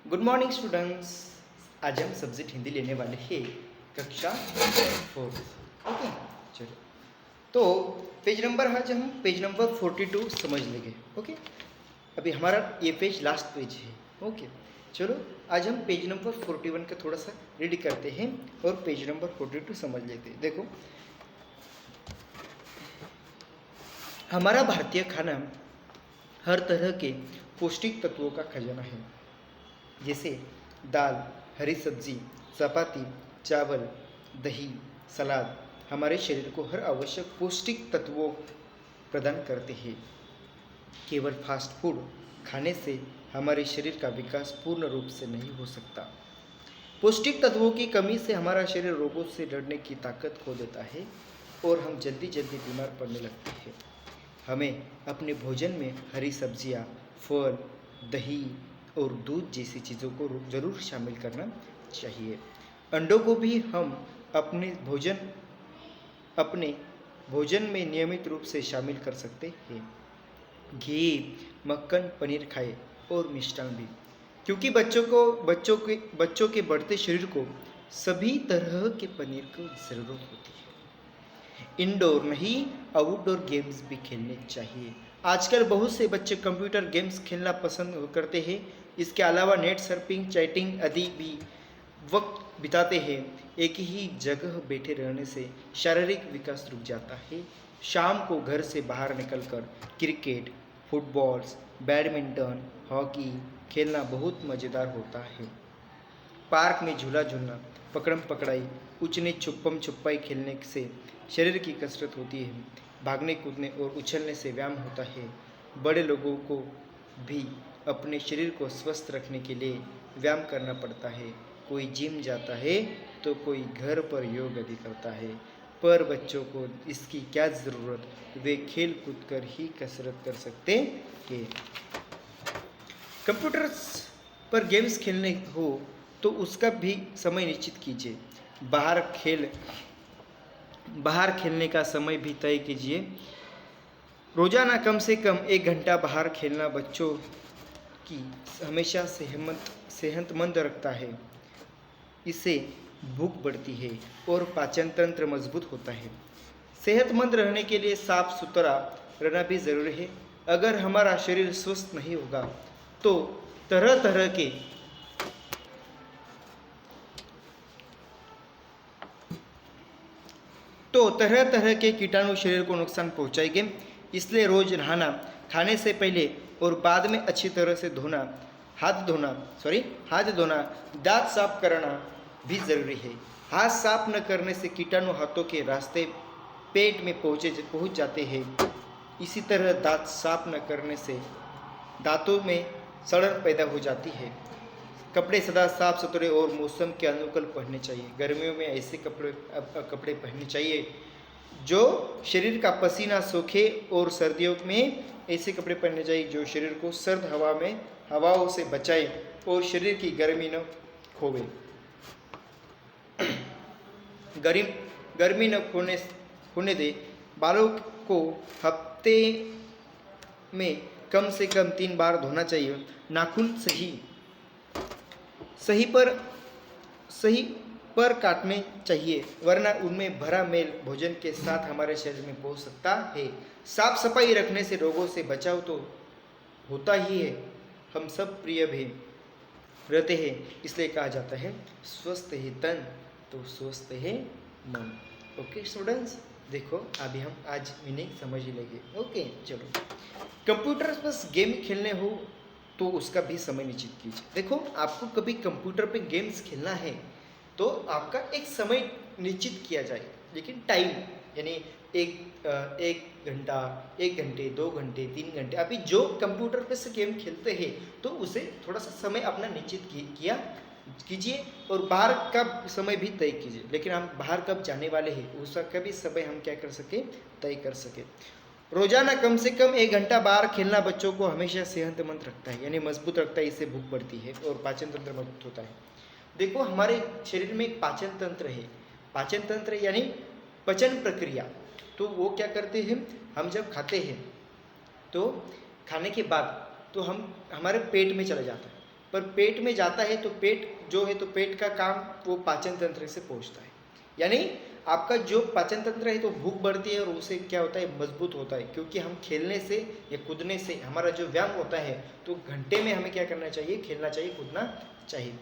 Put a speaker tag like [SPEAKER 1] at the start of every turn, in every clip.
[SPEAKER 1] Good morning students. आज हम subject Hindi लेने वाले हैं कक्षा 4। ओके, चलो। तो पेज नंबर आज हम पेज नंबर 42 समझ लेंगे। ओके, अभी हमारा ये पेज लास्ट पेज है। ओके, चलो आज हम पेज नंबर 41 का थोड़ा सा रीड करते हैं और पेज नंबर 42 समझ लेते हैं। देखो, हमारा भारतीय खाना हर तरह के पौष्टिक तत्वों का खजाना है, जैसे दाल, हरी सब्जी, चपाती, चावल, दही, सलाद हमारे शरीर को हर आवश्यक पौष्टिक तत्वों प्रदान करते हैं। केवल फास्ट फूड खाने से हमारे शरीर का विकास पूर्ण रूप से नहीं हो सकता। पौष्टिक तत्वों की कमी से हमारा शरीर रोगों से लड़ने की ताकत खो देता है और हम जल्दी जल्दी बीमार पड़ने लगते हैं। हमें अपने भोजन में हरी सब्जियां, फल, दही और दूध जैसी चीज़ों को ज़रूर शामिल करना चाहिए। अंडों को भी हम अपने भोजन में नियमित रूप से शामिल कर सकते हैं। घी, मक्खन, पनीर खाएं और मिष्टान भी, क्योंकि बच्चों के बढ़ते शरीर को सभी तरह के पनीर की ज़रूरत होती है। इंडोर नहीं, आउटडोर गेम्स भी खेलने चाहिए। आजकल बहुत से बच्चे कंप्यूटर गेम्स खेलना पसंद करते हैं। इसके अलावा नेट सर्फिंग, चैटिंग आदि भी वक्त बिताते हैं। एक ही जगह बैठे रहने से शारीरिक विकास रुक जाता है। शाम को घर से बाहर निकलकर क्रिकेट, फुटबॉल, बैडमिंटन, हॉकी खेलना बहुत मज़ेदार होता है। पार्क में झूला झूलना, पकड़म पकड़ाई, ऊंच छुपम छुपाई खेलने से शरीर की कसरत होती है। भागने कूदने और उछलने से व्यायाम होता है। बड़े लोगों को भी अपने शरीर को स्वस्थ रखने के लिए व्यायाम करना पड़ता है। कोई जिम जाता है तो कोई घर पर योग आदि करता है, पर बच्चों को इसकी क्या ज़रूरत, वे खेल कूद कर ही कसरत कर सकते हैं। कंप्यूटर्स पर गेम्स खेलने हो तो उसका भी समय निश्चित कीजिए। बाहर खेलने का समय भी तय कीजिए। रोजाना कम से कम 1 घंटा बाहर खेलना बच्चों की हमेशा सेहतमंद रखता है। इससे भूख बढ़ती है और पाचन तंत्र मजबूत होता है। सेहतमंद रहने के लिए साफ सुथरा रहना भी जरूरी है। अगर हमारा शरीर स्वस्थ नहीं होगा तो तरह तरह के कीटाणु शरीर को नुकसान पहुंचाएंगे। इसलिए रोज नहाना, खाने से पहले और बाद में अच्छी तरह से हाथ धोना, दांत साफ करना भी जरूरी है। हाथ साफ न करने से कीटाणु हाथों के रास्ते पेट में पहुंच जाते हैं। इसी तरह दांत साफ न करने से दांतों में सड़न पैदा हो जाती है। कपड़े सदा साफ सुथरे और मौसम के अनुकूल पहनने चाहिए। गर्मियों में ऐसे कपड़े पहनने चाहिए जो शरीर का पसीना सूखे, और सर्दियों में ऐसे कपड़े पहनने चाहिए जो शरीर को सर्द हवाओं से बचाए और शरीर की गर्मी न खोवे। गर्मी न होने दे। बालों को हफ्ते में कम से कम 3 बार धोना चाहिए। नाखून सही पर काटने चाहिए, वरना उनमें भरा मेल भोजन के साथ हमारे शरीर में पहुंच सकता है। साफ सफाई रखने से रोगों से बचाव तो होता ही है, हम सब प्रिय भी रहते हैं। इसलिए कहा जाता है स्वस्थ है तन तो स्वस्थ है मन। ओके स्टूडेंट्स, देखो अभी हम आज मीनिंग समझ ही लेंगे। ओके, चलो। कंप्यूटर पर गेम खेलने हो तो उसका भी समय निश्चित कीजिए। देखो, आपको कभी कंप्यूटर पे गेम्स खेलना है तो आपका एक समय निश्चित किया जाए, लेकिन टाइम यानी एक घंटा, 1 घंटे, 2 घंटे, 3 घंटे, अभी जो कंप्यूटर पे से गेम खेलते हैं तो उसे थोड़ा सा समय अपना निश्चित कीजिए और बाहर का समय भी तय कीजिए। लेकिन हम बाहर कब जाने वाले हैं उसका भी समय हम क्या कर सके, तय कर सके। रोजाना कम से कम 1 घंटा बाहर खेलना बच्चों को हमेशा सेहतमंद रखता है, यानी मजबूत रखता है। इससे भूख बढ़ती है और पाचन तंत्र मजबूत होता है। देखो, हमारे शरीर में एक पाचन तंत्र है। पाचन तंत्र यानी पचन प्रक्रिया। तो वो क्या करते हैं, हम जब खाते हैं तो खाने के बाद तो हमारे पेट में चला जाता है। पर पेट में जाता है तो पेट जो है तो पेट का काम वो पाचन तंत्र से पहुंचता है। यानी आपका जो पाचन तंत्र है तो भूख बढ़ती है और उससे क्या होता है, मजबूत होता है। क्योंकि हम खेलने से या कूदने से हमारा जो व्यायाम होता है तो घंटे में हमें क्या करना चाहिए, खेलना चाहिए, कूदना चाहिए।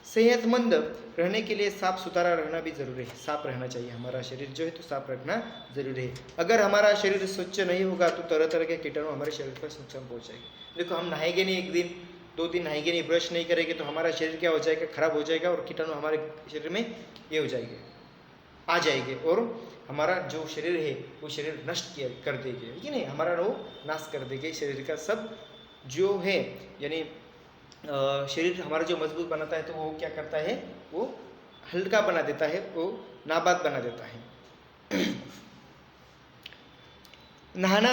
[SPEAKER 1] सेहतमंद रहने के लिए साफ सुथरा रहना भी जरूरी है। साफ रहना चाहिए, हमारा शरीर जो है तो साफ रखना जरूरी है। अगर हमारा शरीर स्वच्छ नहीं होगा तो तरह तरह के कीटाणु हमारे शरीर पर नुकसान पहुंचाएंगे। देखो, हम नहाएंगे नहीं, एक दिन 2 दिन नहाएंगे नहीं, ब्रश नहीं करेंगे तो हमारा शरीर क्या हो जाएगा, खराब हो जाएगा और कीटाणु हमारे शरीर में ये हो जाएंगे, आ जाएंगे और हमारा जो शरीर है वो शरीर नष्ट कर देंगे, है कि नहीं, हमारा वो नाश कर देंगे शरीर का सब जो है। यानी शरीर हमारा जो मजबूत बनाता है तो वो क्या करता है, वो हल्का बना देता है, वो नाबाद बना देता है। नहाना,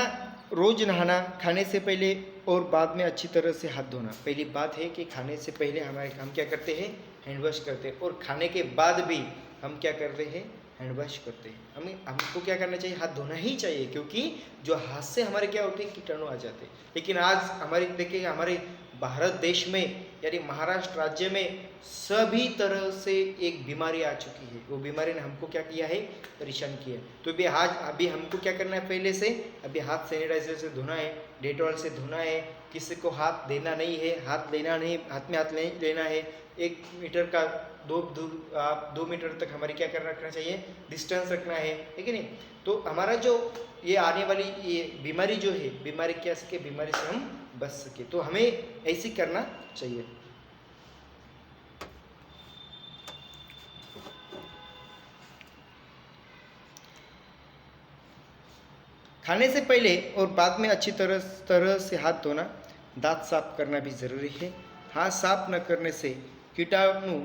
[SPEAKER 1] रोज नहाना, खाने से पहले और बाद में अच्छी तरह से हाथ धोना। पहली बात है कि खाने से पहले हम क्या करते हैं, हैंड वॉश करते हैं, और खाने के बाद भी हम क्या करते हैं, हैंड वॉश करते हैं। हमको क्या करना चाहिए, हाथ धोना ही चाहिए, क्योंकि जो हाथ से हमारे क्या होते हैं, कीटाणु आ जाते हैं। लेकिन आज हमारे देखिए, हमारे भारत देश में यानी महाराष्ट्र राज्य में सभी तरह से एक बीमारी आ चुकी है। वो बीमारी ने हमको क्या किया है, परेशान किया है। तो अभी हमको क्या करना है, पहले से अभी हाथ सैनिटाइजर से धोना है, डेटॉल से धोना है, किसी को हाथ देना नहीं है, हाथ लेना नहीं, हाथ में हाथ नहीं लेना है। 1 मीटर का 2 मीटर तक हमारी क्या कर रखना चाहिए, डिस्टेंस रखना है कि नहीं। तो हमारा जो ये आने वाली ये बीमारी जो है, बीमारी क्या सके, बीमारी से हम बच सके, तो हमें ऐसे करना चाहिए। खाने से पहले और बाद में अच्छी तरह से हाथ धोना, दांत साफ करना भी जरूरी है। हाथ साफ न करने से कीटाणु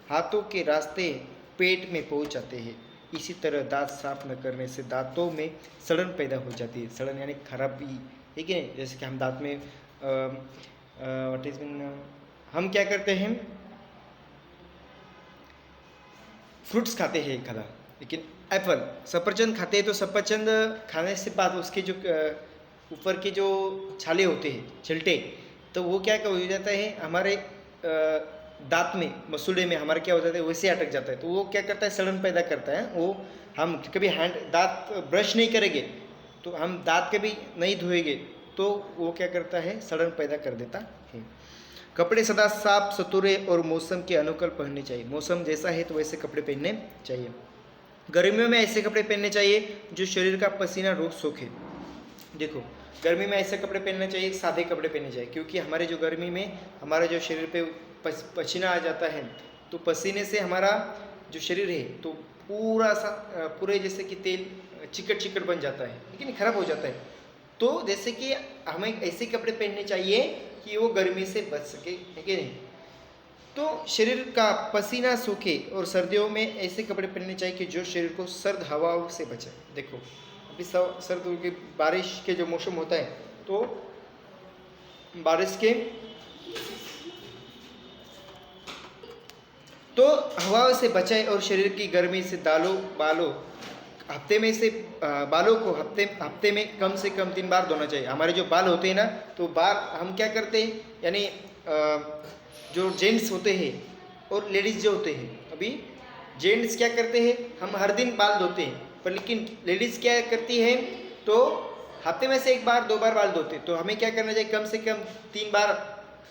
[SPEAKER 1] हाथों के रास्ते पेट में पहुंच जाते हैं। इसी तरह दांत साफ न करने से दांतों में सड़न पैदा हो जाती है। सड़न यानी खराबी, ठीक है। जैसे कि हम दांत में हम क्या करते हैं, फ्रूट्स खाते हैं खा, लेकिन एप्पल, सफरचंद खाते हैं तो सफरचंद खाने से बाद उसके जो ऊपर के जो छाले होते हैं, छिलटे, तो वो क्या हो जाता है, हमारे दांत में, मसूड़े में हमारे क्या हो जाता है, वैसे अटक जाता है। तो वो क्या करता है, सड़न पैदा करता है। वो हम कभी दांत ब्रश नहीं करेंगे तो हम दांत कभी नहीं धोएंगे तो वो क्या करता है, सड़न पैदा कर देता है। कपड़े सदा साफ सुथरे और मौसम के अनुकूल पहनने चाहिए। मौसम जैसा है तो वैसे कपड़े पहनने चाहिए। गर्मियों में ऐसे कपड़े पहनने चाहिए जो शरीर का पसीना रोक सोखे। देखो, गर्मी में ऐसे कपड़े पहनने चाहिए, सादे कपड़े पहनने चाहिए, क्योंकि हमारे जो गर्मी में हमारा जो शरीर पे पसीना आ जाता है तो पसीने से हमारा जो शरीर है तो पूरे जैसे कि तेल चिकट बन जाता है, लेकिन खराब हो जाता है। तो जैसे कि हमें ऐसे कपड़े पहनने चाहिए कि वो गर्मी से बच सके, है कि नहीं। तो शरीर का पसीना सूखे, और सर्दियों में ऐसे कपड़े पहनने चाहिए कि जो शरीर को सर्द हवाओं से बचाए। देखो, अभी सर्द की बारिश के जो मौसम होता है तो बारिश के तो हवाओं से बचाए और शरीर की गर्मी से बालों को हफ्ते में कम से कम 3 बार धोना चाहिए। हमारे जो बाल होते हैं ना, तो बाल हम क्या करते हैं, यानी जो जेंट्स होते हैं और लेडीज़ जो होते हैं, अभी जेंट्स क्या करते हैं, हम हर दिन बाल धोते हैं, पर लेकिन लेडीज़ क्या करती है, तो हफ्ते में से 1 बार 2 बार बाल धोते। तो हमें क्या करना चाहिए, कम से कम 3 बार,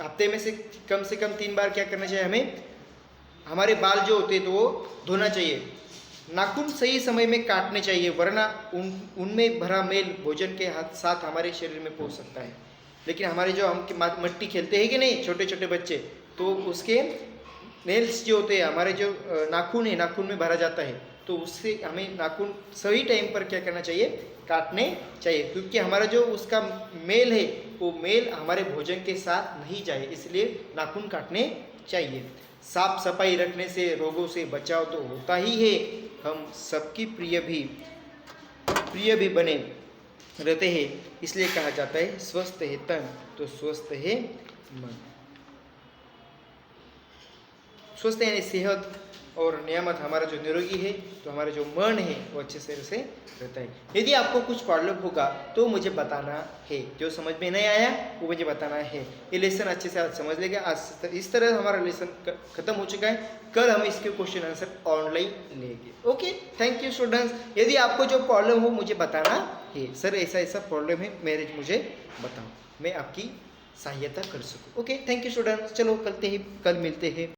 [SPEAKER 1] हफ्ते में से कम 3 बार क्या करना चाहिए, हमें हमारे बाल जो होते हैं तो वो धोना चाहिए। नाखून सही समय में काटने चाहिए, वरना उनमें भरा मेल भोजन के साथ हमारे शरीर में पहुंच सकता है। लेकिन हमारे जो हम मट्टी खेलते हैं कि नहीं, छोटे छोटे बच्चे, तो उसके नेल्स जो होते हैं, हमारे जो नाखून है, नाखून में भरा जाता है, तो उससे हमें नाखून सही टाइम पर क्या करना चाहिए, काटने चाहिए, क्योंकि हमारा जो उसका मेल है वो मेल हमारे भोजन के साथ नहीं जाए, इसलिए नाखून काटने चाहिए। साफ सफाई रखने से रोगों से बचाव तो होता ही है, हम सबकी प्रिय भी बने रहते हैं। इसलिए कहा जाता है, स्वस्थ है तन तो स्वस्थ है मन। स्वस्थ यानी सेहत और नियामत हमारा जो निरोगी है, तो हमारा जो मन है वो अच्छे से रहता है। यदि आपको कुछ प्रॉब्लम होगा तो मुझे बताना है, जो समझ में नहीं आया वो मुझे बताना है। ये लेसन अच्छे से आज समझ लेंगे। आज इस तरह हमारा लेसन खत्म हो चुका है। कल हम इसके क्वेश्चन आंसर ऑनलाइन लेंगे। Okay, thank you students. यदि आपको जो प्रॉब्लम हो मुझे बताना है, सर ऐसा ऐसा प्रॉब्लम है मैरिज, मुझे बताओ, मैं आपकी सहायता कर सकूँ। Okay, thank you students. चलो कल मिलते हैं।